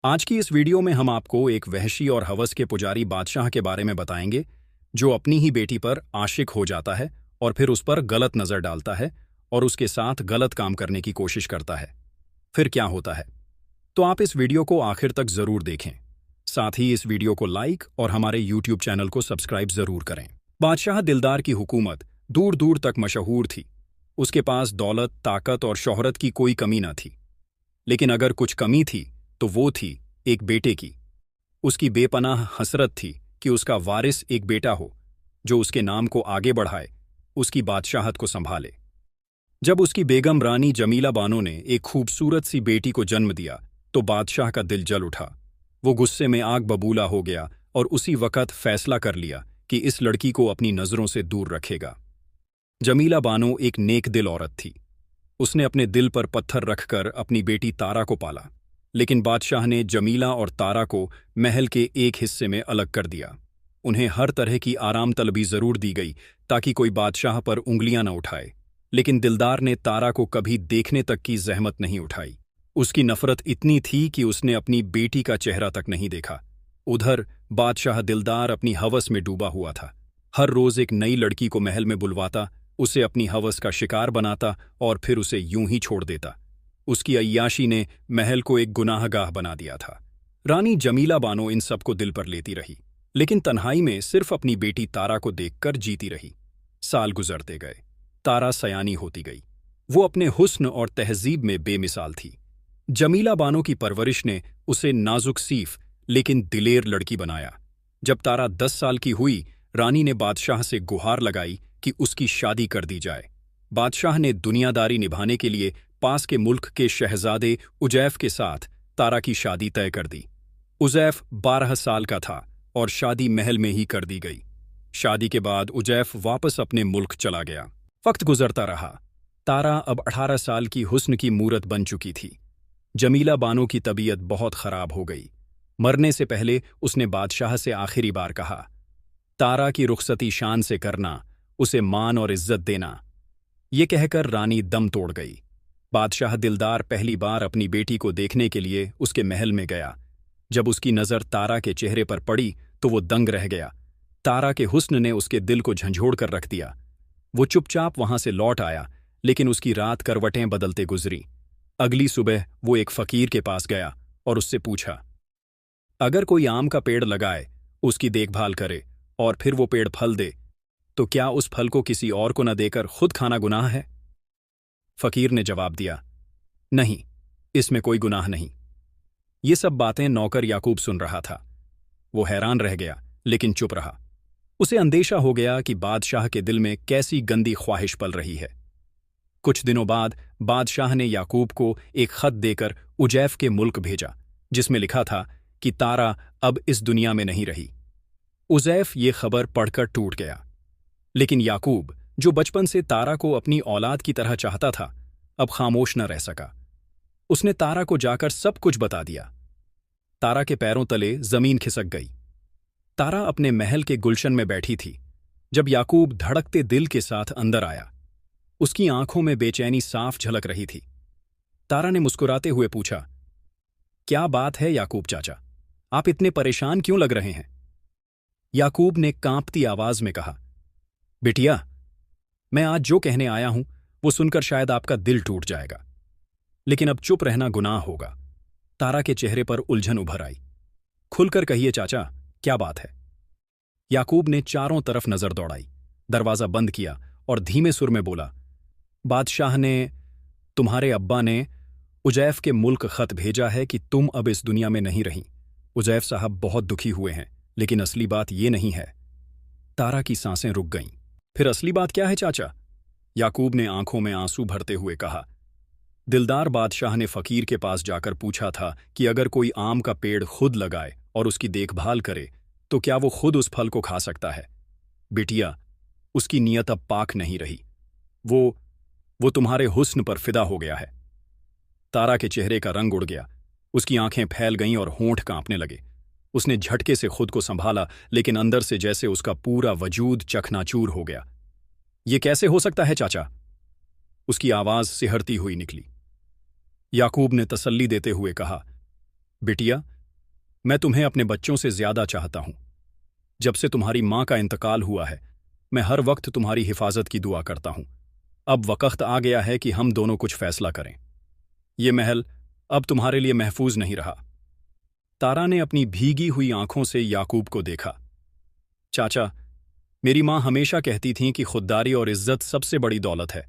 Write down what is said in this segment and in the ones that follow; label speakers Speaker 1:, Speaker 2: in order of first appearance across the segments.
Speaker 1: आज की इस वीडियो में हम आपको एक वहशी और हवस के पुजारी बादशाह के बारे में बताएंगे जो अपनी ही बेटी पर आशिक हो जाता है और फिर उस पर गलत नजर डालता है और उसके साथ गलत काम करने की कोशिश करता है। फिर क्या होता है? तो आप इस वीडियो को आखिर तक जरूर देखें। साथ ही इस वीडियो को लाइक और हमारे यूट्यूब चैनल को सब्सक्राइब जरूर करें। बादशाह दिलदार की हुकूमत दूर दूर तक मशहूर थी। उसके पास दौलत, ताकत और शोहरत की कोई कमी न थी। लेकिन अगर कुछ कमी थी तो वो थी एक बेटे की। उसकी बेपनाह हसरत थी कि उसका वारिस एक बेटा हो जो उसके नाम को आगे बढ़ाए, उसकी बादशाहत को संभाले। जब उसकी बेगम रानी जमीला बानो ने एक खूबसूरत सी बेटी को जन्म दिया तो बादशाह का दिल जल उठा। वो गुस्से में आग बबूला हो गया और उसी वक्त फैसला कर लिया कि इस लड़की को अपनी नजरों से दूर रखेगा। जमीला बानो एक नेक दिल औरत थी। उसने अपने दिल पर पत्थर रखकर अपनी बेटी तारा को पाला। लेकिन बादशाह ने जमीला और तारा को महल के एक हिस्से में अलग कर दिया। उन्हें हर तरह की आराम तलबी जरूर दी गई ताकि कोई बादशाह पर उंगलियां न उठाए। लेकिन दिलदार ने तारा को कभी देखने तक की जहमत नहीं उठाई। उसकी नफरत इतनी थी कि उसने अपनी बेटी का चेहरा तक नहीं देखा। उधर बादशाह दिलदार अपनी हवस में डूबा हुआ था। हर रोज एक नई लड़की को महल में बुलवाता, उसे अपनी हवस का शिकार बनाता और फिर उसे यूं ही छोड़ देता। उसकी अय्याशी ने महल को एक गुनाहगाह बना दिया था। रानी जमीला बानो इन सबको दिल पर लेती रही, लेकिन तन्हाई में सिर्फ अपनी बेटी तारा को देखकर जीती रही। साल गुजरते गए। तारा सयानी होती गई। वो अपने हुस्न और तहजीब में बेमिसाल थी। जमीला बानो की परवरिश ने उसे नाजुक सीफ लेकिन दिलेर लड़की बनाया। जब तारा 10 साल की हुई, रानी ने बादशाह से गुहार लगाई कि उसकी शादी कर दी जाए। बादशाह ने दुनियादारी निभाने के लिए पास के मुल्क के शहजादे उजैफ के साथ तारा की शादी तय कर दी। उजैफ 12 साल का था और शादी महल में ही कर दी गई। शादी के बाद उजैफ वापस अपने मुल्क चला गया। वक्त गुजरता रहा। तारा अब 18 साल की हुस्न की मूरत बन चुकी थी। जमीला बानो की तबीयत बहुत खराब हो गई। मरने से पहले उसने बादशाह से आखिरी बार कहा, तारा की रुखसती शान से करना, उसे मान और इज्जत देना। ये कहकर रानी दम तोड़ गई। बादशाह दिलदार पहली बार अपनी बेटी को देखने के लिए उसके महल में गया। जब उसकी नज़र तारा के चेहरे पर पड़ी तो वो दंग रह गया। तारा के हुस्न ने उसके दिल को झंझोड़ कर रख दिया। वो चुपचाप वहां से लौट आया, लेकिन उसकी रात करवटें बदलते गुजरी। अगली सुबह वो एक फकीर के पास गया और उससे पूछा, अगर कोई आम का पेड़ लगाए, उसकी देखभाल करे और फिर वो पेड़ फल दे, तो क्या उस फल को किसी और को न देकर खुद खाना गुनाह है? फकीर ने जवाब दिया, नहीं, इसमें कोई गुनाह नहीं। ये सब बातें नौकर याकूब सुन रहा था। वो हैरान रह गया, लेकिन चुप रहा। उसे अंदेशा हो गया कि बादशाह के दिल में कैसी गंदी ख्वाहिश पल रही है। कुछ दिनों बाद बादशाह ने याकूब को एक खत देकर उजैफ के मुल्क भेजा, जिसमें लिखा था कि तारा अब इस दुनिया में नहीं रही। उजैफ ये खबर पढ़कर टूट गया। लेकिन याकूब, जो बचपन से तारा को अपनी औलाद की तरह चाहता था, अब खामोश न रह सका। उसने तारा को जाकर सब कुछ बता दिया। तारा के पैरों तले जमीन खिसक गई। तारा अपने महल के गुलशन में बैठी थी जब याकूब धड़कते दिल के साथ अंदर आया। उसकी आंखों में बेचैनी साफ झलक रही थी। तारा ने मुस्कुराते हुए पूछा, क्या बात है याकूब चाचा, आप इतने परेशान क्यों लग रहे हैं? याकूब ने कांपती आवाज में कहा, बिटिया, मैं आज जो कहने आया हूं वो सुनकर शायद आपका दिल टूट जाएगा, लेकिन अब चुप रहना गुनाह होगा। तारा के चेहरे पर उलझन उभर आई। खुलकर कहिए चाचा, क्या बात है? याकूब ने चारों तरफ नजर दौड़ाई, दरवाजा बंद किया और धीमे सुर में बोला, बादशाह ने, तुम्हारे अब्बा ने उजैफ के मुल्क खत भेजा है कि तुम अब इस दुनिया में नहीं रही। उजैफ साहब बहुत दुखी हुए हैं, लेकिन असली बात ये नहीं है। तारा की सांसें रुक गईं। फिर असली बात क्या है चाचा? याकूब ने आंखों में आंसू भरते हुए कहा, दिलदार बादशाह ने फकीर के पास जाकर पूछा था कि अगर कोई आम का पेड़ खुद लगाए और उसकी देखभाल करे तो क्या वो खुद उस फल को खा सकता है? बिटिया, उसकी नीयत अब पाक नहीं रही। वो तुम्हारे हुस्न पर फिदा हो गया है। तारा के चेहरे का रंग उड़ गया। उसकी आंखें फैल गईं और होंठ कांपने लगे। उसने झटके से खुद को संभाला, लेकिन अंदर से जैसे उसका पूरा वजूद चकनाचूर हो गया। ये कैसे हो सकता है चाचा? उसकी आवाज सिहरती हुई निकली। याकूब ने तसल्ली देते हुए कहा, बिटिया, मैं तुम्हें अपने बच्चों से ज्यादा चाहता हूं। जब से तुम्हारी मां का इंतकाल हुआ है, मैं हर वक्त तुम्हारी हिफाजत की दुआ करता हूं। अब वक्त आ गया है कि हम दोनों कुछ फैसला करें। ये महल अब तुम्हारे लिए महफूज नहीं रहा। तारा ने अपनी भीगी हुई आंखों से याकूब को देखा। चाचा, मेरी मां हमेशा कहती थी कि खुददारी और इज्जत सबसे बड़ी दौलत है।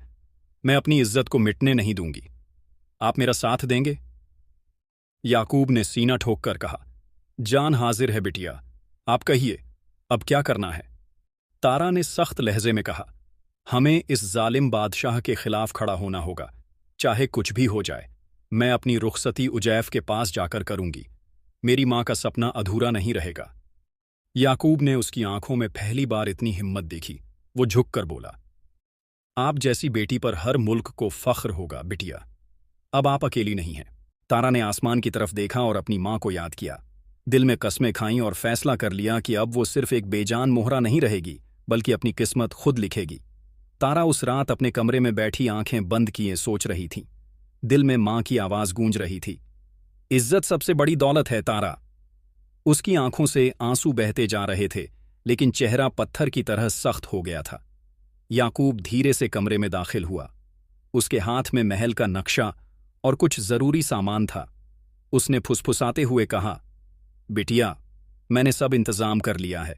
Speaker 1: मैं अपनी इज्जत को मिटने नहीं दूंगी। आप मेरा साथ देंगे? याकूब ने सीना ठोककर कहा, जान हाजिर है बिटिया, आप कहिए, अब क्या करना है? तारा ने सख्त लहजे में कहा, हमें इस जालिम बादशाह के खिलाफ खड़ा होना होगा, चाहे कुछ भी हो जाए। मैं अपनी रुखसती उजैफ के पास जाकर करूंगी। मेरी मां का सपना अधूरा नहीं रहेगा। याकूब ने उसकी आंखों में पहली बार इतनी हिम्मत देखी। वो झुककर बोला, आप जैसी बेटी पर हर मुल्क को फख्र होगा बिटिया। अब आप अकेली नहीं हैं। तारा ने आसमान की तरफ देखा और अपनी मां को याद किया। दिल में कस्में खाईं और फैसला कर लिया कि अब वो सिर्फ एक बेजान मोहरा नहीं रहेगी, बल्कि अपनी किस्मत खुद लिखेगी। तारा उस रात अपने कमरे में बैठी आंखें बंद किए सोच रही थी। दिल में मां की आवाज गूंज रही थी, इज्जत सबसे बड़ी दौलत है तारा। उसकी आंखों से आंसू बहते जा रहे थे, लेकिन चेहरा पत्थर की तरह सख्त हो गया था। याकूब धीरे से कमरे में दाखिल हुआ। उसके हाथ में महल का नक्शा और कुछ जरूरी सामान था। उसने फुसफुसाते हुए कहा, बिटिया, मैंने सब इंतजाम कर लिया है।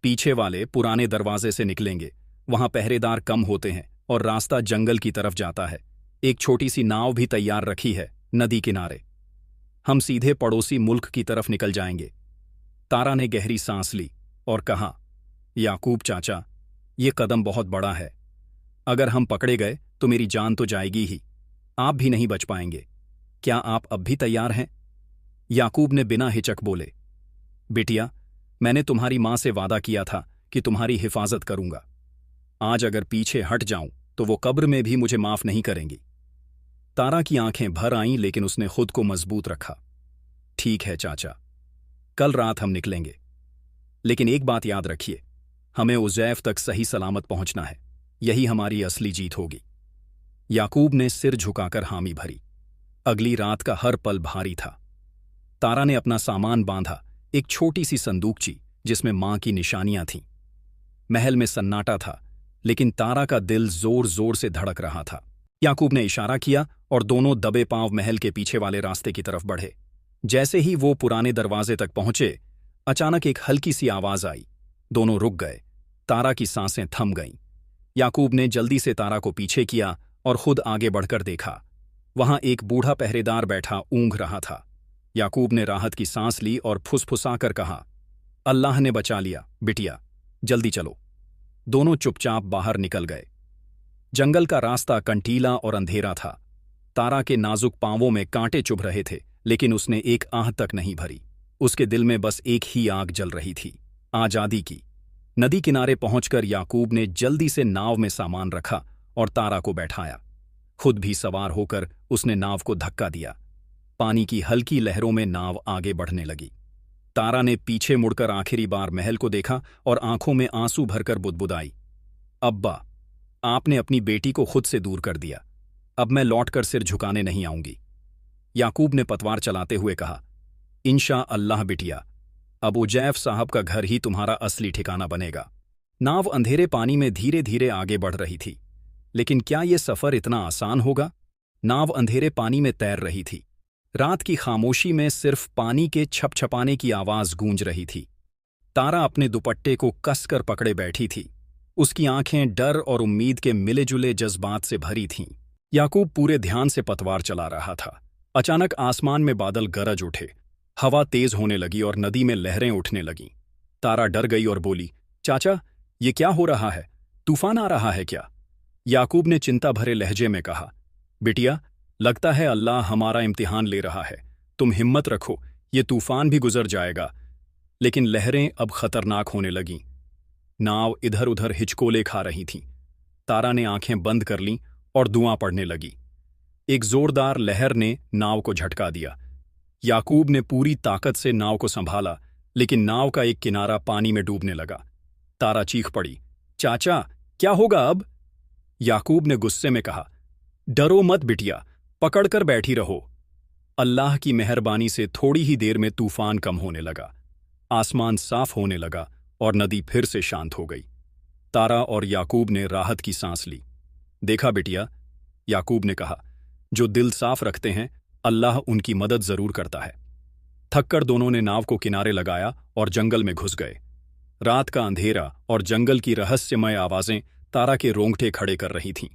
Speaker 1: पीछे वाले पुराने दरवाजे से निकलेंगे। वहां पहरेदार कम होते हैं और रास्ता जंगल की तरफ जाता है। एक छोटी सी नाव भी तैयार रखी है नदी किनारे। हम सीधे पड़ोसी मुल्क की तरफ निकल जाएंगे। तारा ने गहरी सांस ली और कहा, याकूब चाचा, ये कदम बहुत बड़ा है। अगर हम पकड़े गए तो मेरी जान तो जाएगी ही। आप भी नहीं बच पाएंगे। क्या आप अब भी तैयार हैं? याकूब ने बिना हिचक बोले, बिटिया, मैंने तुम्हारी मां से वादा किया था कि तुम्हारी हिफाजत करूंगा। आज अगर पीछे हट जाऊं तो वो कब्र में भी मुझे माफ नहीं करेंगी। तारा की आंखें भर आईं, लेकिन उसने खुद को मजबूत रखा। ठीक है चाचा, कल रात हम निकलेंगे। लेकिन एक बात याद रखिए, हमें उज़ैफ तक सही सलामत पहुंचना है। यही हमारी असली जीत होगी। याकूब ने सिर झुकाकर हामी भरी। अगली रात का हर पल भारी था। तारा ने अपना सामान बांधा, एक छोटी सी संदूकची जिसमें मां की निशानियां थीं। महल में सन्नाटा था, लेकिन तारा का दिल जोर जोर से धड़क रहा था। याकूब ने इशारा किया और दोनों दबे पांव महल के पीछे वाले रास्ते की तरफ बढ़े। जैसे ही वो पुराने दरवाजे तक पहुंचे, अचानक एक हल्की सी आवाज आई। दोनों रुक गए। तारा की सांसें थम गईं। याकूब ने जल्दी से तारा को पीछे किया और खुद आगे बढ़कर देखा। वहां एक बूढ़ा पहरेदार बैठा ऊँघ रहा था। याकूब ने राहत की सांस ली और फुसफुसाकर कहा, अल्लाह ने बचा लिया बिटिया, जल्दी चलो। दोनों चुपचाप बाहर निकल गए। जंगल का रास्ता कंटीला और अंधेरा था। तारा के नाजुक पांवों में कांटे चुभ रहे थे, लेकिन उसने एक आह तक नहीं भरी। उसके दिल में बस एक ही आग जल रही थी, आजादी की। नदी किनारे पहुंचकर याकूब ने जल्दी से नाव में सामान रखा और तारा को बैठाया। खुद भी सवार होकर उसने नाव को धक्का दिया। पानी की हल्की लहरों में नाव आगे बढ़ने लगी। तारा ने पीछे मुड़कर आखिरी बार महल को देखा और आंखों में आंसू भरकर बुदबुदाई, अब्बा, आपने अपनी बेटी को खुद से दूर कर दिया। अब मैं लौटकर सिर झुकाने नहीं आऊंगी। याकूब ने पतवार चलाते हुए कहा, इंशा अल्लाह बिटिया, अब उजैफ साहब का घर ही तुम्हारा असली ठिकाना बनेगा। नाव अंधेरे पानी में धीरे धीरे आगे बढ़ रही थी। लेकिन क्या यह सफर इतना आसान होगा? नाव अंधेरे पानी में तैर रही थी। रात की खामोशी में सिर्फ पानी के छपछपाने की आवाज गूंज रही थी। तारा अपने दुपट्टे को कसकर पकड़े बैठी थी। उसकी आंखें डर और उम्मीद के मिले जुले जज्बात से भरी थीं। याकूब पूरे ध्यान से पतवार चला रहा था। अचानक आसमान में बादल गरज उठे। हवा तेज होने लगी और नदी में लहरें उठने लगीं। तारा डर गई और बोली, चाचा, ये क्या हो रहा है? तूफान आ रहा है क्या? याकूब ने चिंता भरे लहजे में कहा, बिटिया, लगता है अल्लाह हमारा इम्तिहान ले रहा है। तुम हिम्मत रखो, ये तूफान भी गुजर जाएगा। लेकिन लहरें अब खतरनाक होने लगीं। नाव इधर उधर हिचकोले खा रही थीं। तारा ने आंखें बंद कर लीं और धुआं पड़ने लगी। एक जोरदार लहर ने नाव को झटका दिया। याकूब ने पूरी ताकत से नाव को संभाला, लेकिन नाव का एक किनारा पानी में डूबने लगा। तारा चीख पड़ी, चाचा, क्या होगा अब? याकूब ने गुस्से में कहा, डरो मत बिटिया, पकड़कर बैठी रहो। अल्लाह की मेहरबानी से थोड़ी ही देर में तूफान कम होने लगा, आसमान साफ होने लगा और नदी फिर से शांत हो गई। तारा और याकूब ने राहत की सांस ली। देखा बिटिया, याकूब ने कहा, जो दिल साफ रखते हैं अल्लाह उनकी मदद जरूर करता है। थककर दोनों ने नाव को किनारे लगाया और जंगल में घुस गए। रात का अंधेरा और जंगल की रहस्यमय आवाजें तारा के रोंगटे खड़े कर रही थीं,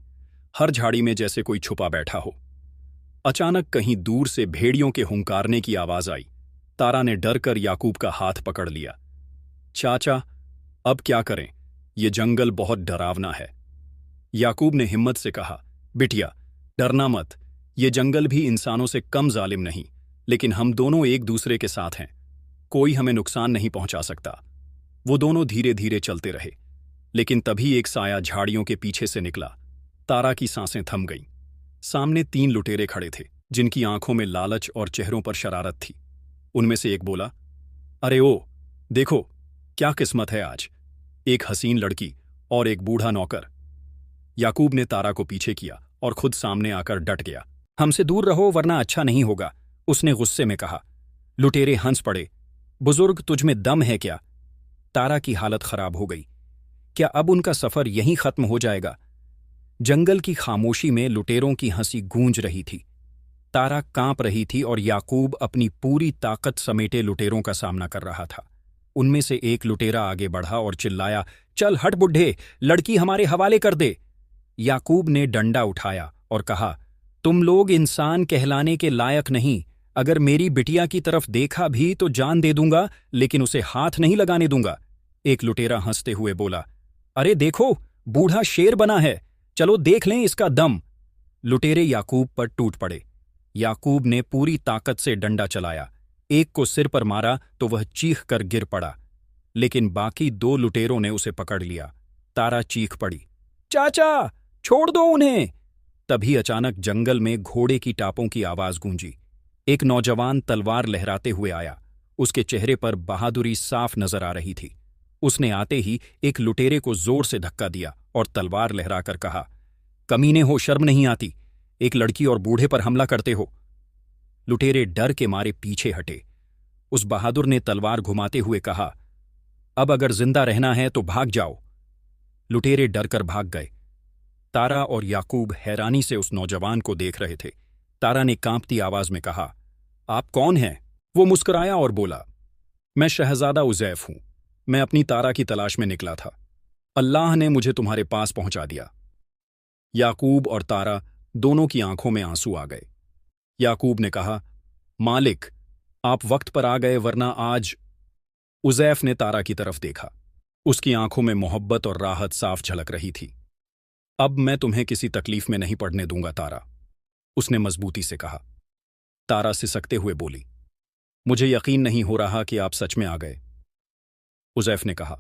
Speaker 1: हर झाड़ी में जैसे कोई छुपा बैठा हो। अचानक कहीं दूर से भेड़ियों के हुंकारने की आवाज आई। तारा ने डरकर याकूब का हाथ पकड़ लिया। चाचा, अब क्या करें? ये जंगल बहुत डरावना है। याकूब ने हिम्मत से कहा, बिटिया, डरना मत। ये जंगल भी इंसानों से कम जालिम नहीं, लेकिन हम दोनों एक दूसरे के साथ हैं। कोई हमें नुकसान नहीं पहुंचा सकता। वो दोनों धीरे धीरे चलते रहे, लेकिन तभी एक साया झाड़ियों के पीछे से निकला। तारा की सांसें थम गईं। सामने 3 लुटेरे खड़े थे, जिनकी आंखों में लालच और चेहरों पर शरारत थी। उनमें से एक बोला, अरे ओ, देखो क्या किस्मत है आज, एक हसीन लड़की और एक बूढ़ा नौकर। याकूब ने तारा को पीछे किया और खुद सामने आकर डट गया। हमसे दूर रहो वरना अच्छा नहीं होगा, उसने गुस्से में कहा। लुटेरे हंस पड़े। बुजुर्ग, तुझमें दम है क्या? तारा की हालत खराब हो गई। क्या अब उनका सफर यहीं खत्म हो जाएगा? जंगल की खामोशी में लुटेरों की हंसी गूंज रही थी। तारा कांप रही थी और याकूब अपनी पूरी ताकत समेटे लुटेरों का सामना कर रहा था। उनमें से एक लुटेरा आगे बढ़ा और चिल्लाया, चल हट बुड्ढे, लड़की हमारे हवाले कर दे। याकूब ने डंडा उठाया और कहा, तुम लोग इंसान कहलाने के लायक नहीं। अगर मेरी बिटिया की तरफ देखा भी तो जान दे दूंगा, लेकिन उसे हाथ नहीं लगाने दूंगा। एक लुटेरा हंसते हुए बोला, अरे देखो, बूढ़ा शेर बना है, चलो देख लें इसका दम। लुटेरे याकूब पर टूट पड़े। याकूब ने पूरी ताकत से डंडा चलाया। एक को सिर पर मारा तो वह चीख कर गिर पड़ा, लेकिन बाकी 2 लुटेरों ने उसे पकड़ लिया। तारा चीख पड़ी, चाचा, छोड़ दो उन्हें। तभी अचानक जंगल में घोड़े की टापों की आवाज गूंजी। एक नौजवान तलवार लहराते हुए आया। उसके चेहरे पर बहादुरी साफ नजर आ रही थी। उसने आते ही एक लुटेरे को जोर से धक्का दिया और तलवार लहराकर कहा, कमीने हो, शर्म नहीं आती? एक लड़की और बूढ़े पर हमला करते हो। लुटेरे डर के मारे पीछे हटे। उस बहादुर ने तलवार घुमाते हुए कहा, अब अगर जिंदा रहना है तो भाग जाओ। लुटेरे डरकर भाग गए। तारा और याकूब हैरानी से उस नौजवान को देख रहे थे। तारा ने कांपती आवाज में कहा, आप कौन हैं? वो मुस्कुराया और बोला, मैं शहजादा उजैफ हूं। मैं अपनी तारा की तलाश में निकला था। अल्लाह ने मुझे तुम्हारे पास पहुंचा दिया। याकूब और तारा दोनों की आंखों में आंसू आ गए। याकूब ने कहा, मालिक, आप वक्त पर आ गए, वरना आज। उजैफ ने तारा की तरफ देखा। उसकी आंखों में मोहब्बत और राहत साफ झलक रही थी। अब मैं तुम्हें किसी तकलीफ में नहीं पड़ने दूंगा तारा, उसने मजबूती से कहा। तारा सिसकते हुए बोली, मुझे यकीन नहीं हो रहा कि आप सच में आ गए। उजैफ ने कहा,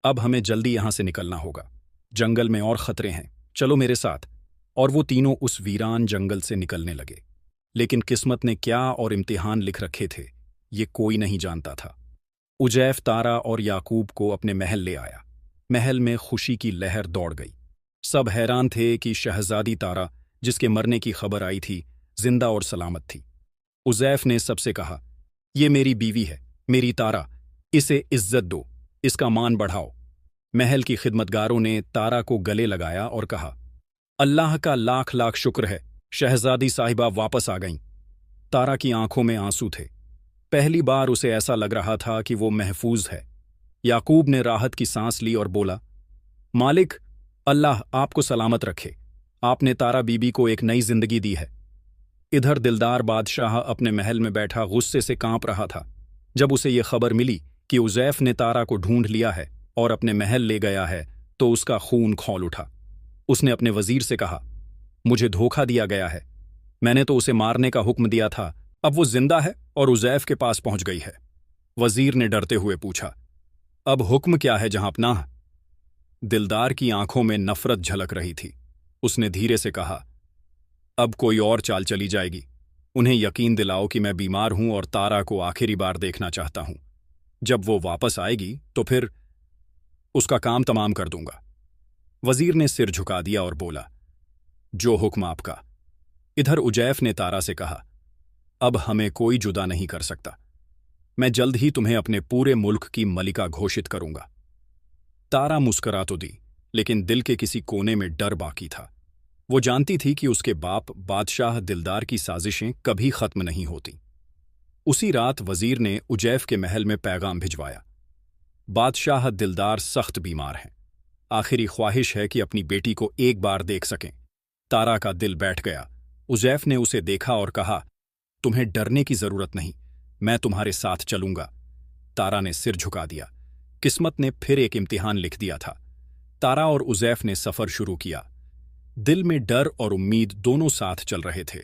Speaker 1: अब हमें जल्दी यहां से निकलना होगा। जंगल में और खतरे हैं, चलो मेरे साथ। और वो तीनों उस वीरान जंगल से निकलने लगे। लेकिन किस्मत ने क्या और इम्तिहान लिख रखे थे, ये कोई नहीं जानता था। उजैफ तारा और याकूब को अपने महल ले आया। महल में खुशी की लहर दौड़ गई। सब हैरान थे कि शहजादी तारा, जिसके मरने की खबर आई थी, जिंदा और सलामत थी। उजैफ ने सबसे कहा, ये मेरी बीवी है, मेरी तारा, इसे इज्जत दो, इसका मान बढ़ाओ। महल की खिदमतगारों ने तारा को गले लगाया और कहा, अल्लाह का लाख लाख शुक्र है, शहजादी साहिबा वापस आ गईं। तारा की आंखों में आंसू थे। पहली बार उसे ऐसा लग रहा था कि वो महफूज है। याकूब ने राहत की सांस ली और बोला, मालिक, अल्लाह आपको सलामत रखे। आपने तारा बीबी को एक नई जिंदगी दी है। इधर दिलदार बादशाह अपने महल में बैठा गुस्से से कांप रहा था। जब उसे ये खबर मिली कि उजैफ ने तारा को ढूंढ लिया है और अपने महल ले गया है, तो उसका खून खौल उठा। उसने अपने वजीर से कहा, मुझे धोखा दिया गया है। मैंने तो उसे मारने का हुक्म दिया था, अब वो जिंदा है और उजैफ के पास पहुंच गई है। वजीर ने डरते हुए पूछा, अब हुक्म क्या है जहांपनाह? दिलदार की आंखों में नफरत झलक रही थी। उसने धीरे से कहा, अब कोई और चाल चली जाएगी। उन्हें यकीन दिलाओ कि मैं बीमार हूं और तारा को आखिरी बार देखना चाहता हूं। जब वो वापस आएगी तो फिर उसका काम तमाम कर दूंगा। वजीर ने सिर झुका दिया और बोला, जो हुक्म आपका। इधर उजैफ ने तारा से कहा, अब हमें कोई जुदा नहीं कर सकता। मैं जल्द ही तुम्हें अपने पूरे मुल्क की मलिका घोषित करूंगा। तारा मुस्करा तो दी, लेकिन दिल के किसी कोने में डर बाकी था। वो जानती थी कि उसके बाप बादशाह दिलदार की साजिशें कभी खत्म नहीं होती। उसी रात वजीर ने उजैफ के महल में पैगाम भिजवाया। बादशाह दिलदार सख्त बीमार हैं। आखिरी ख्वाहिश है कि अपनी बेटी को एक बार देख सकें। तारा का दिल बैठ गया। उजैफ ने उसे देखा और कहा, तुम्हें डरने की जरूरत नहीं, मैं तुम्हारे साथ चलूंगा। तारा ने सिर झुका दिया। किस्मत ने फिर एक इम्तिहान लिख दिया था। तारा और उजैफ ने सफर शुरू किया। दिल में डर और उम्मीद दोनों साथ चल रहे थे।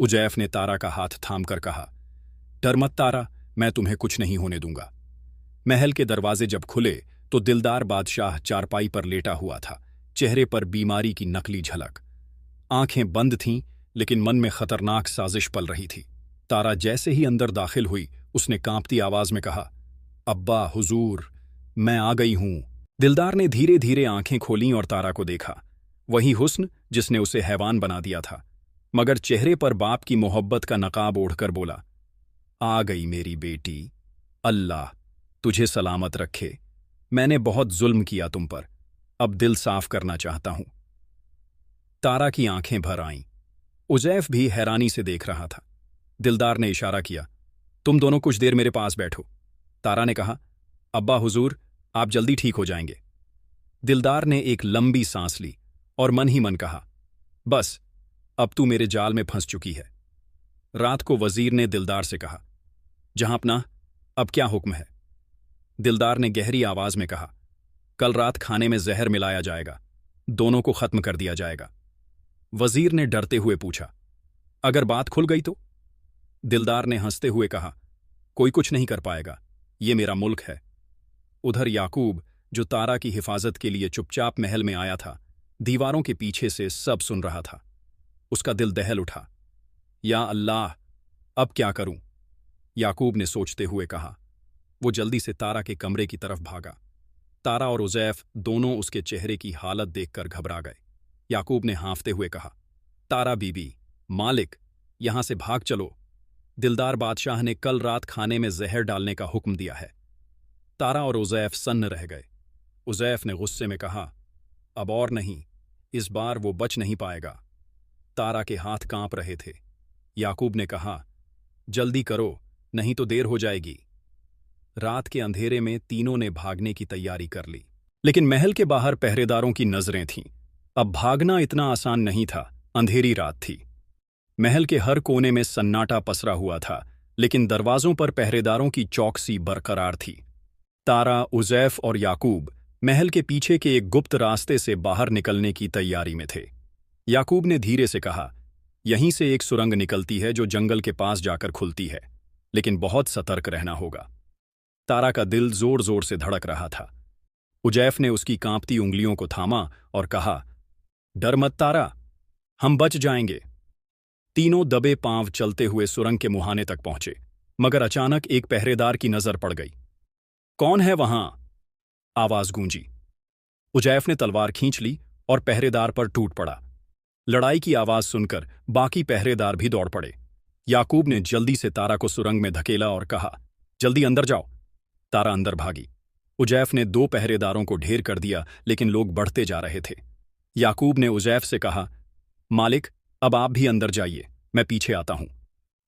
Speaker 1: उजैफ ने तारा का हाथ थामकर कहा, डर मत तारा, मैं तुम्हें कुछ नहीं होने दूंगा। महल के दरवाजे जब खुले तो दिलदार बादशाह चारपाई पर लेटा हुआ था, चेहरे पर बीमारी की नकली झलक। आंखें बंद थीं, लेकिन मन में खतरनाक साजिश पल रही थी। तारा जैसे ही अंदर दाखिल हुई, उसने कांपती आवाज में कहा, अब्बा, हुजूर, मैं आ गई हूं। दिलदार ने धीरे धीरे आंखें खोलीं और तारा को देखा। वही हुस्न जिसने उसे हैवान बना दिया था, मगर चेहरे पर बाप की मोहब्बत का नकाब ओढ़कर बोला, आ गई मेरी बेटी, अल्लाह तुझे सलामत रखे। मैंने बहुत जुल्म किया तुम पर, अब दिल साफ करना चाहता हूं। तारा की आंखें भर आईं। उजैफ भी हैरानी से देख रहा था। दिलदार ने इशारा किया, तुम दोनों कुछ देर मेरे पास बैठो। तारा ने कहा, अब्बा हुजूर, आप जल्दी ठीक हो जाएंगे। दिलदार ने एक लंबी सांस ली और मन ही मन कहा, बस अब तू मेरे जाल में फंस चुकी है। रात को वजीर ने दिलदार से कहा, जहांपनाह, अब क्या हुक्म है? दिलदार ने गहरी आवाज में कहा, कल रात खाने में जहर मिलाया जाएगा, दोनों को खत्म कर दिया जाएगा। वजीर ने डरते हुए पूछा, अगर बात खुल गई तो? दिलदार ने हंसते हुए कहा, कोई कुछ नहीं कर पाएगा, ये मेरा मुल्क है। उधर याकूब, जो तारा की हिफाजत के लिए चुपचाप महल में आया था, दीवारों के पीछे से सब सुन रहा था। उसका दिल दहल उठा। या अल्लाह, अब क्या करूं? याकूब ने सोचते हुए कहा। वो जल्दी से तारा के कमरे की तरफ भागा। तारा और उजैफ दोनों उसके चेहरे की हालत देखकर घबरा गए। याकूब ने हाँफते हुए कहा, तारा बीबी, मालिक, यहां से भाग चलो। दिलदार बादशाह ने कल रात खाने में जहर डालने का हुक्म दिया है। तारा और उजैफ सन्न रह गए। उजैफ ने गुस्से में कहा, अब और नहीं, इस बार वो बच नहीं पाएगा। तारा के हाथ कांप रहे थे। याकूब ने कहा, जल्दी करो, नहीं तो देर हो जाएगी। रात के अंधेरे में तीनों ने भागने की तैयारी कर ली, लेकिन महल के बाहर पहरेदारों की नजरें थीं। अब भागना इतना आसान नहीं था, अंधेरी रात थी। महल के हर कोने में सन्नाटा पसरा हुआ था, लेकिन दरवाजों पर पहरेदारों की चौकसी बरकरार थी। तारा, उजैफ और याकूब महल के पीछे के एक गुप्त रास्ते से बाहर निकलने की तैयारी में थे। याकूब ने धीरे से कहा, यहीं से एक सुरंग निकलती है जो जंगल के पास जाकर खुलती है, लेकिन बहुत सतर्क रहना होगा। तारा का दिल जोर जोर से धड़क रहा था। उजैफ ने उसकी कांपती उंगलियों को थामा और कहा, डर मत तारा, हम बच जाएंगे। तीनों दबे पांव चलते हुए सुरंग के मुहाने तक पहुंचे, मगर अचानक एक पहरेदार की नजर पड़ गई। कौन है वहां? आवाज गूंजी। उजैफ ने तलवार खींच ली और पहरेदार पर टूट पड़ा। लड़ाई की आवाज सुनकर बाकी पहरेदार भी दौड़ पड़े। याकूब ने जल्दी से तारा को सुरंग में धकेला और कहा, जल्दी अंदर जाओ। तारा अंदर भागी। उजैफ ने 2 पहरेदारों को ढेर कर दिया, लेकिन लोग बढ़ते जा रहे थे। याकूब ने उजैफ से कहा, मालिक, अब आप भी अंदर जाइए, मैं पीछे आता हूं।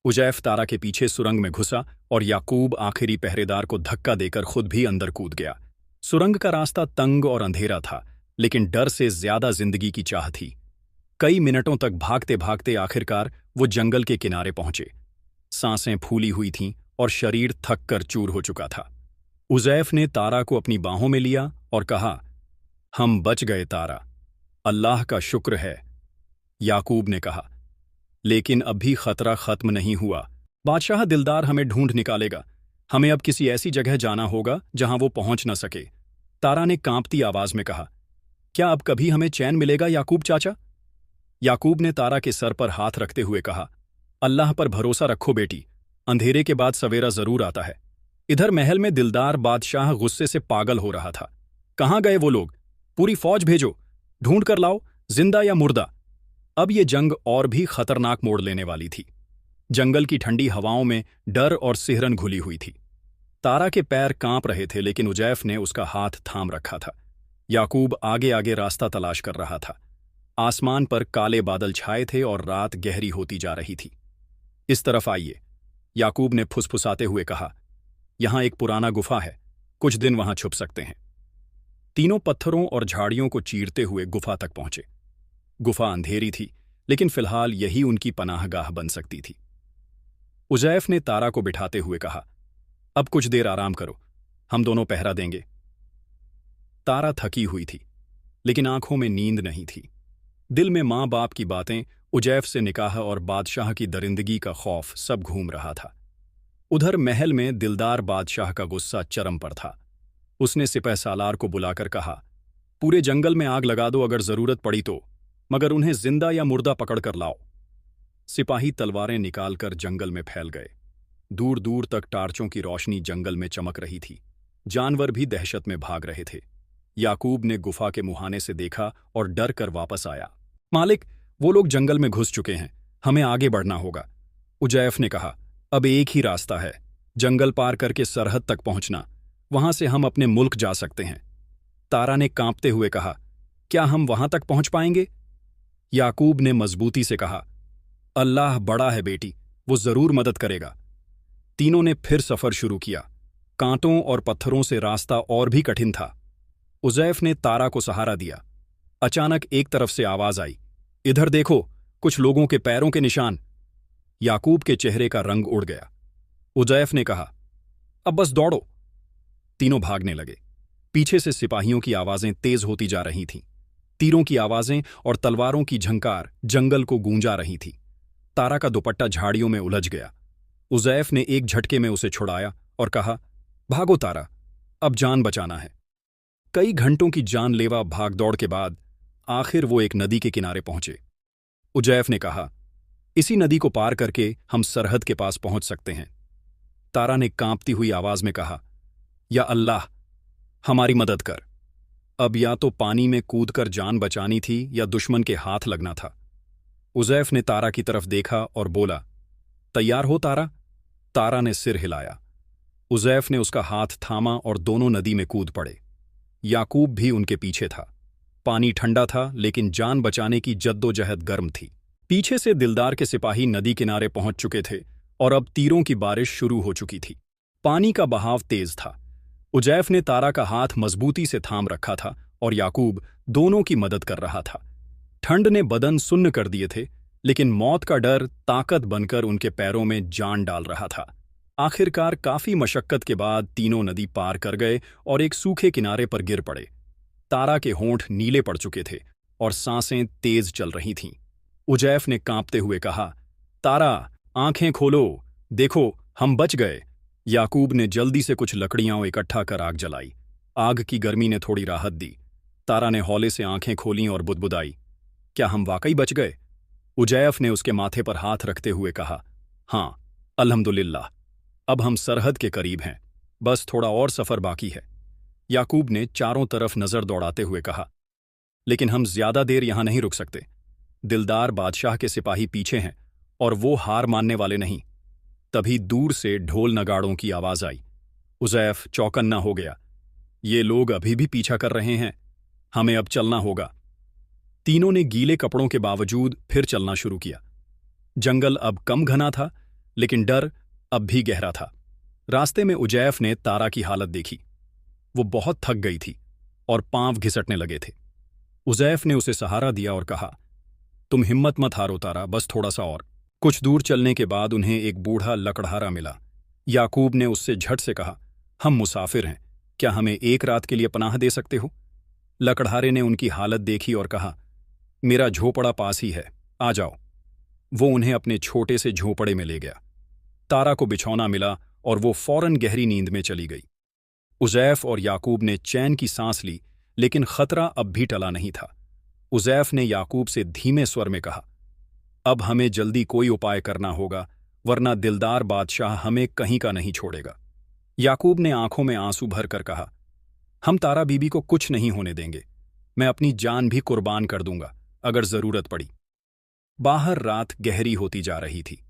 Speaker 1: उजैफ तारा के पीछे सुरंग में घुसा और याकूब आखिरी पहरेदार को धक्का देकर खुद भी अंदर कूद गया। सुरंग का रास्ता तंग और अंधेरा था, लेकिन डर से ज्यादा जिंदगी की चाह थी। कई मिनटों तक भागते भागते आखिरकार वो जंगल के किनारे पहुंचे। सांसें फूली हुई थीं और शरीर थक कर चूर हो चुका था। उजैफ ने तारा को अपनी बाहों में लिया और कहा, हम बच गए तारा, अल्लाह का शुक्र है। याकूब ने कहा, लेकिन अब भी खतरा खत्म नहीं हुआ। बादशाह दिलदार हमें ढूंढ निकालेगा। हमें अब किसी ऐसी जगह जाना होगा जहां वो पहुंच न सके। तारा ने कांपती आवाज में कहा, क्या अब कभी हमें चैन मिलेगा याकूब चाचा? याकूब ने तारा के सर पर हाथ रखते हुए कहा, अल्लाह पर भरोसा रखो बेटी, अंधेरे के बाद सवेरा जरूर आता है। इधर महल में दिलदार बादशाह गुस्से से पागल हो रहा था। कहां गए वो लोग? पूरी फौज भेजो, ढूंढ कर लाओ, जिंदा या मुर्दा। अब ये जंग और भी खतरनाक मोड़ लेने वाली थी। जंगल की ठंडी हवाओं में डर और सिहरन घुली हुई थी। तारा के पैर कांप रहे थे, लेकिन उजैफ ने उसका हाथ थाम रखा था। याकूब आगे आगे रास्ता तलाश कर रहा था। आसमान पर काले बादल छाए थे और रात गहरी होती जा रही थी। इस तरफ आइए, याकूब ने फुसफुसाते हुए कहा। यहां एक पुराना गुफा है, कुछ दिन वहां छुप सकते हैं। तीनों पत्थरों और झाड़ियों को चीरते हुए गुफा तक पहुंचे। गुफा अंधेरी थी, लेकिन फिलहाल यही उनकी पनाहगाह बन सकती थी। उजैफ ने तारा को बिठाते हुए कहा, अब कुछ देर आराम करो, हम दोनों पहरा देंगे। तारा थकी हुई थी, लेकिन आंखों में नींद नहीं थी। दिल में माँ बाप की बातें, उजैफ से निकाह और बादशाह की दरिंदगी का खौफ सब घूम रहा था। उधर महल में दिलदार बादशाह का गुस्सा चरम पर था। उसने सिपह सालार को बुलाकर कहा, पूरे जंगल में आग लगा दो अगर जरूरत पड़ी तो, मगर उन्हें जिंदा या मुर्दा पकड़कर लाओ। सिपाही तलवारें निकालकर जंगल में फैल गए। दूर दूर तक टार्चों की रोशनी जंगल में चमक रही थी। जानवर भी दहशत में भाग रहे थे। याकूब ने गुफा के मुहाने से देखा और डर कर वापस आया। मालिक, वो लोग जंगल में घुस चुके हैं, हमें आगे बढ़ना होगा। उजैफ ने कहा, अब एक ही रास्ता है, जंगल पार करके सरहद तक पहुंचना, वहां से हम अपने मुल्क जा सकते हैं। तारा ने कांपते हुए कहा, क्या हम वहां तक पहुंच पाएंगे? याकूब ने मजबूती से कहा, अल्लाह बड़ा है बेटी, वो जरूर मदद करेगा। तीनों ने फिर सफर शुरू किया। कांटों और पत्थरों से रास्ता और भी कठिन था। उजैफ ने तारा को सहारा दिया। अचानक एक तरफ से आवाज आई, इधर देखो, कुछ लोगों के पैरों के निशान। याकूब के चेहरे का रंग उड़ गया। उजैफ ने कहा, अब बस दौड़ो। तीनों भागने लगे। पीछे से सिपाहियों की आवाजें तेज होती जा रही थीं। तीरों की आवाजें और तलवारों की झंकार जंगल को गूंजा रही थी। तारा का दुपट्टा झाड़ियों में उलझ गया। उजैफ ने एक झटके में उसे छुड़ाया और कहा, भागो तारा, अब जान बचाना है। कई घंटों की जानलेवा भागदौड़ के बाद आखिर वो एक नदी के किनारे पहुंचे। उजैफ ने कहा, इसी नदी को पार करके हम सरहद के पास पहुंच सकते हैं। तारा ने कांपती हुई आवाज में कहा, या अल्लाह, हमारी मदद कर। अब या तो पानी में कूदकर जान बचानी थी या दुश्मन के हाथ लगना था। उजैफ ने तारा की तरफ देखा और बोला, तैयार हो तारा? तारा ने सिर हिलाया। उजैफ ने उसका हाथ थामा और दोनों नदी में कूद पड़े। याकूब भी उनके पीछे था। पानी ठंडा था, लेकिन जान बचाने की जद्दोजहद गर्म थी। पीछे से दिलदार के सिपाही नदी किनारे पहुंच चुके थे और अब तीरों की बारिश शुरू हो चुकी थी। पानी का बहाव तेज था। उजैफ ने तारा का हाथ मजबूती से थाम रखा था और याकूब दोनों की मदद कर रहा था। ठंड ने बदन सुन्न कर दिए थे, लेकिन मौत का डर ताकत बनकर उनके पैरों में जान डाल रहा था। आखिरकार काफी मशक्कत के बाद तीनों नदी पार कर गए और एक सूखे किनारे पर गिर पड़े। तारा के होंठ नीले पड़ चुके थे और सांसें तेज चल रही थीं। उजैफ ने कांपते हुए कहा, तारा, आंखें खोलो, देखो, हम बच गए। याकूब ने जल्दी से कुछ लकड़ियां इकट्ठा कर आग जलाई। आग की गर्मी ने थोड़ी राहत दी। तारा ने हौले से आंखें खोलीं और बुदबुदाई, क्या हम वाकई बच गए? उजैफ ने उसके माथे पर हाथ रखते हुए कहा, हाँ, अल्हम्दुलिल्लाह, अब हम सरहद के करीब हैं, बस थोड़ा और सफर बाकी है। याकूब ने चारों तरफ नजर दौड़ाते हुए कहा, लेकिन हम ज्यादा देर यहां नहीं रुक सकते। दिलदार बादशाह के सिपाही पीछे हैं और वो हार मानने वाले नहीं। तभी दूर से ढोल नगाड़ों की आवाज आई। उजैफ चौकन्ना हो गया। ये लोग अभी भी पीछा कर रहे हैं, हमें अब चलना होगा। तीनों ने गीले कपड़ों के बावजूद फिर चलना शुरू किया। जंगल अब कम घना था, लेकिन डर अब भी गहरा था। रास्ते में उजैफ ने तारा की हालत देखी। वो बहुत थक गई थी और पांव घिसटने लगे थे। उजैफ ने उसे सहारा दिया और कहा, तुम हिम्मत मत हारो तारा, बस थोड़ा सा और। कुछ दूर चलने के बाद उन्हें एक बूढ़ा लकड़हारा मिला। याकूब ने उससे झट से कहा, हम मुसाफिर हैं, क्या हमें एक रात के लिए पनाह दे सकते हो? लकड़हारे ने उनकी हालत देखी और कहा, मेरा झोपड़ा पास ही है, आ जाओ। वो उन्हें अपने छोटे से झोपड़े में ले गया। तारा को बिछौना मिला और वो फौरन गहरी नींद में चली गई। उजैफ और याकूब ने चैन की सांस ली, लेकिन खतरा अब भी टला नहीं था। उजैफ ने याकूब से धीमे स्वर में कहा, अब हमें जल्दी कोई उपाय करना होगा, वरना दिलदार बादशाह हमें कहीं का नहीं छोड़ेगा। याकूब ने आंखों में आंसू भरकर कहा, हम तारा बीबी को कुछ नहीं होने देंगे, मैं अपनी जान भी कुर्बान कर दूंगा अगर जरूरत पड़ी। बाहर रात गहरी होती जा रही थी।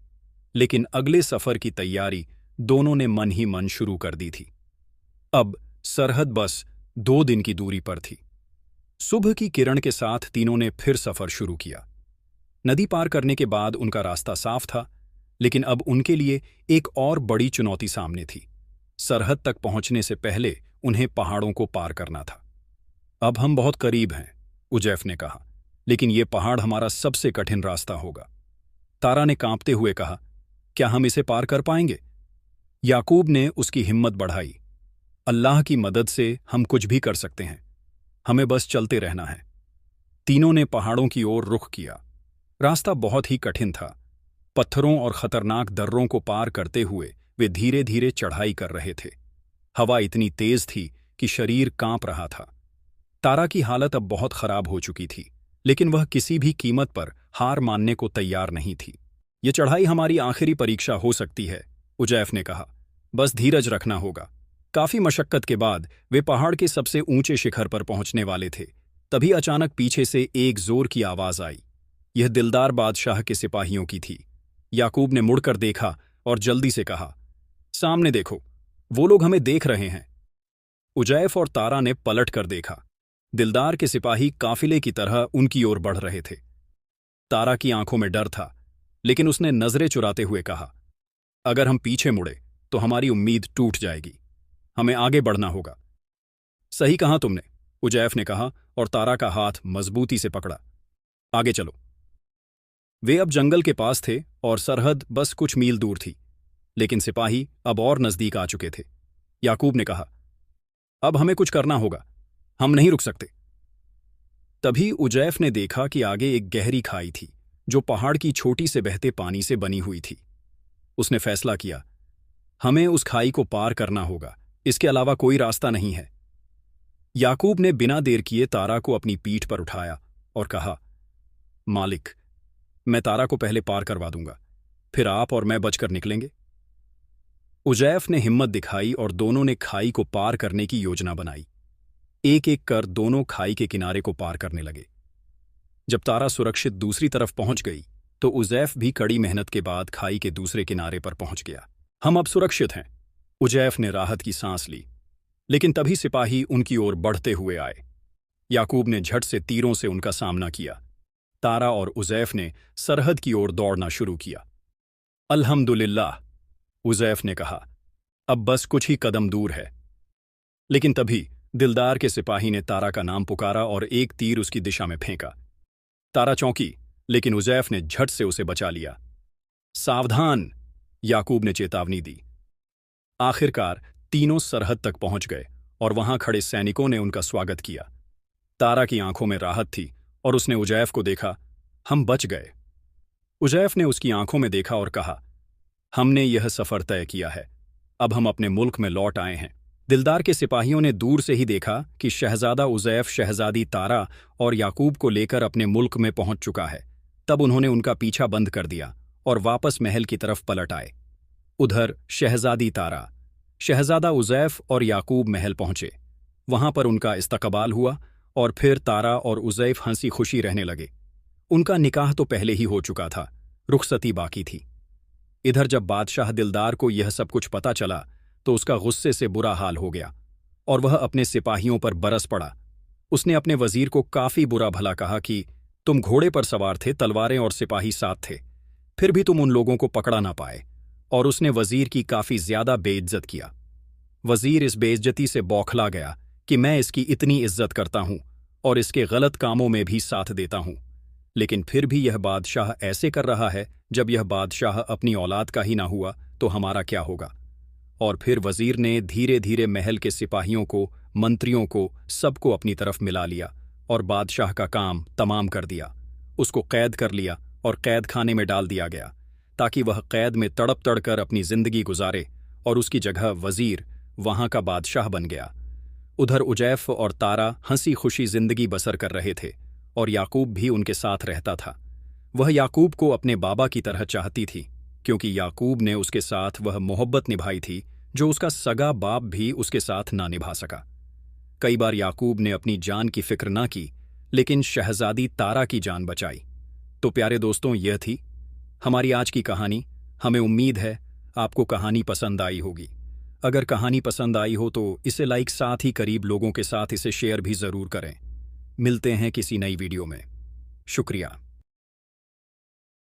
Speaker 1: लेकिन अगले सफर की तैयारी दोनों ने मन ही मन शुरू कर दी थी। अब सरहद बस 2 दिन की दूरी पर थी। सुबह की किरण के साथ तीनों ने फिर सफर शुरू किया। नदी पार करने के बाद उनका रास्ता साफ था, लेकिन अब उनके लिए एक और बड़ी चुनौती सामने थी। सरहद तक पहुंचने से पहले उन्हें पहाड़ों को पार करना था। अब हम बहुत करीब हैं, उजैफ ने कहा, लेकिन ये पहाड़ हमारा सबसे कठिन रास्ता होगा। तारा ने कांपते हुए कहा, क्या हम इसे पार कर पाएंगे? याकूब ने उसकी हिम्मत बढ़ाई, अल्लाह की मदद से हम कुछ भी कर सकते हैं, हमें बस चलते रहना है। तीनों ने पहाड़ों की ओर रुख किया। रास्ता बहुत ही कठिन था। पत्थरों और खतरनाक दर्रों को पार करते हुए वे धीरे धीरे चढ़ाई कर रहे थे। हवा इतनी तेज थी कि शरीर कांप रहा था। तारा की हालत अब बहुत खराब हो चुकी थी, लेकिन वह किसी भी कीमत पर हार मानने को तैयार नहीं थी। ये चढ़ाई हमारी आखिरी परीक्षा हो सकती है, उजैफ ने कहा, बस धीरज रखना होगा। काफी मशक्कत के बाद वे पहाड़ के सबसे ऊंचे शिखर पर पहुंचने वाले थे। तभी अचानक पीछे से एक जोर की आवाज आई। यह दिलदार बादशाह के सिपाहियों की थी। याकूब ने मुड़कर देखा और जल्दी से कहा, सामने देखो, वो लोग हमें देख रहे हैं। उजैफ और तारा ने पलट कर देखा। दिलदार के सिपाही काफिले की तरह उनकी ओर बढ़ रहे थे। तारा की आंखों में डर था, लेकिन उसने नजरें चुराते हुए कहा, अगर हम पीछे मुड़े तो हमारी उम्मीद टूट जाएगी, हमें आगे बढ़ना होगा। सही कहा तुमने, उजैफ ने कहा और तारा का हाथ मजबूती से पकड़ा। आगे चलो। वे अब जंगल के पास थे और सरहद बस कुछ मील दूर थी, लेकिन सिपाही अब और नजदीक आ चुके थे। याकूब ने कहा, अब हमें कुछ करना होगा, हम नहीं रुक सकते। तभी उजैफ ने देखा कि आगे एक गहरी खाई थी, जो पहाड़ की छोटी से बहते पानी से बनी हुई थी। उसने फैसला किया, हमें उस खाई को पार करना होगा, इसके अलावा कोई रास्ता नहीं है। याकूब ने बिना देर किए तारा को अपनी पीठ पर उठाया और कहा, मालिक, मैं तारा को पहले पार करवा दूंगा, फिर आप और मैं बचकर निकलेंगे। उजैफ ने हिम्मत दिखाई और दोनों ने खाई को पार करने की योजना बनाई। एक एक कर दोनों खाई के किनारे को पार करने लगे। जब तारा सुरक्षित दूसरी तरफ पहुंच गई तो उजैफ भी कड़ी मेहनत के बाद खाई के दूसरे किनारे पर पहुंच गया। हम अब सुरक्षित हैं, उजैफ ने राहत की सांस ली। लेकिन तभी सिपाही उनकी ओर बढ़ते हुए आए। याकूब ने झट से तीरों से उनका सामना किया। तारा और उजैफ ने सरहद की ओर दौड़ना शुरू किया। अल्हम्दुलिल्लाह, उजैफ ने कहा, अब बस कुछ ही कदम दूर है। लेकिन तभी दिलदार के सिपाही ने तारा का नाम पुकारा और एक तीर उसकी दिशा में फेंका। तारा चौंकी, लेकिन उजैफ ने झट से उसे बचा लिया। सावधान, याकूब ने चेतावनी दी। आखिरकार तीनों सरहद तक पहुंच गए और वहां खड़े सैनिकों ने उनका स्वागत किया। तारा की आंखों में राहत थी और उसने उजैफ को देखा। हम बच गए। उजैफ ने उसकी आंखों में देखा और कहा, हमने यह सफर तय किया है, अब हम अपने मुल्क में लौट आए हैं। दिलदार के सिपाहियों ने दूर से ही देखा कि शहजादा उजैफ शहजादी तारा और याकूब को लेकर अपने मुल्क में पहुंच चुका है। तब उन्होंने उनका पीछा बंद कर दिया और वापस महल की तरफ पलट आए। उधर शहजादी तारा, शहजादा उजैफ और याकूब महल पहुंचे। वहां पर उनका इस्तकबाल हुआ और फिर तारा और उजैफ हंसी खुशी रहने लगे। उनका निकाह तो पहले ही हो चुका था, रुखसती बाकी थी। इधर जब बादशाह दिलदार को यह सब कुछ पता चला तो उसका गुस्से से बुरा हाल हो गया और वह अपने सिपाहियों पर बरस पड़ा। उसने अपने वजीर को काफी बुरा भला कहा कि तुम घोड़े पर सवार थे, तलवारें और सिपाही साथ थे, फिर भी तुम उन लोगों को पकड़ा ना पाए। और उसने वजीर की काफी ज्यादा बेइज्जत किया। वजीर इस बेइज्जती से बौखला गया कि मैं इसकी इतनी इज्जत करता हूं और इसके गलत कामों में भी साथ देता हूं, लेकिन फिर भी यह बादशाह ऐसे कर रहा है। जब यह बादशाह अपनी औलाद का ही ना हुआ तो हमारा क्या होगा। और फिर वजीर ने धीरे धीरे महल के सिपाहियों को, मंत्रियों को, सबको अपनी तरफ मिला लिया और बादशाह का काम तमाम कर दिया। उसको कैद कर लिया और कैद खाने में डाल दिया गया ताकि वह कैद में तड़प तड़कर अपनी जिंदगी गुजारे और उसकी जगह वजीर वहां का बादशाह बन गया। उधर उजैफ और तारा हंसी खुशी जिंदगी बसर कर रहे थे और याकूब भी उनके साथ रहता था। वह याकूब को अपने बाबा की तरह चाहती थी, क्योंकि याकूब ने उसके साथ वह मोहब्बत निभाई थी जो उसका सगा बाप भी उसके साथ ना निभा सका। कई बार याकूब ने अपनी जान की फिक्र ना की, लेकिन शहजादी तारा की जान बचाई। तो प्यारे दोस्तों, यह थी हमारी आज की कहानी। हमें उम्मीद है आपको कहानी पसंद आई होगी। अगर कहानी पसंद आई हो तो इसे लाइक, साथ ही करीब लोगों के साथ इसे शेयर भी ज़रूर करें। मिलते हैं किसी नई वीडियो में। शुक्रिया।